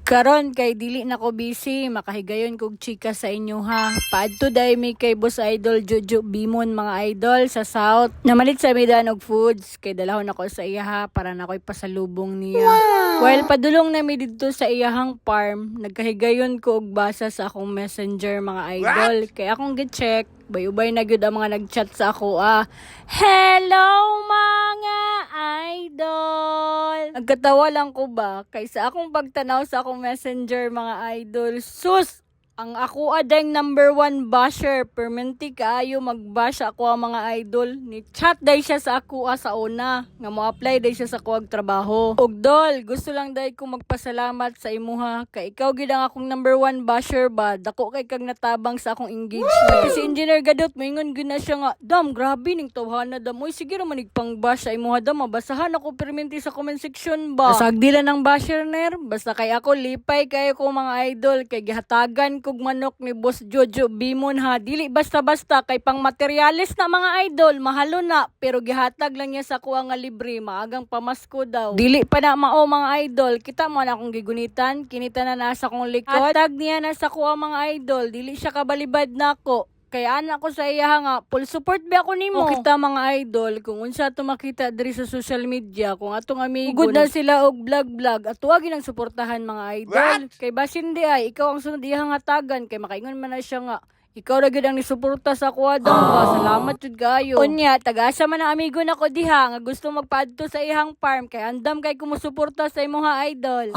Karon kay dili na ko busy, makahigayon kog chika sa inyo ha. Paadto day mi kay Boss Idol Jojo Bimon mga idol sa South. Namalit sa midan og foods kay dalahon ako sa iya ha para na ko'y pasalubong niya. While padulong na mi didto sa iyahang farm, nagkahigayon ko og basa sa akong messenger mga idol. Kay akong gi-check, bay-ubay na gyud ang mga nag-chat sa ako Hello mga idol! Nagkatawa lang ko ba kaysa akong pagtanaw sa akong messenger mga idol. Sus! Ang ako adeng number 1 basher, permenti kaayo mag-bash ako ang mga idol. Ni chat day siya sa ako sa una, nga mo-apply day siya sa kuwag trabaho. Og dol, gusto lang day ko magpasalamat sa imuha, kay ikaw gid ang akong number 1 basher ba, dako kay kag natabang sa akong engagement. Kasi Engineer Gadot, maingon gid na siya nga, Dam, grabe ning tawhana dam. Uy, sige ra manig pang bash sa imuha dam, mabasahan ako permenti sa comment section ba. Sagdi lang ng basher ner, basta kay ako lipay kayo ko mga idol, kay gihatagan kog manok ni Boss Jojo Bimon ha. Dili basta-basta kay pang materialis na mga idol, mahalo na pero gihatag lang niya sa kuha nga libre, maagang pamasko daw. Dili pa na mao mga idol, kita mo na akong gigunitan, kinita na nasa kong likod. Hatag niya na sa kuha mga idol, dili siya kabalibad nako. Kaya anak ko sa iya nga, full support ba ako nimo? O kita mga idol, kung unsa to makita diri sa social media, kung atong amigo good na sila og vlog, ato agi nang suportahan mga idol. Kay basin di ay, ikaw ang sunod iyang hatagan, kay makaingon man na siya nga, ikaw ra gyud ang nisuporta sa kuwadang ba. Salamat jud kayo. Unya, tagasa man ang amigo nako diha nga gusto magpaadto sa ihang farm kay andam kay kumusuporta sa imong idol.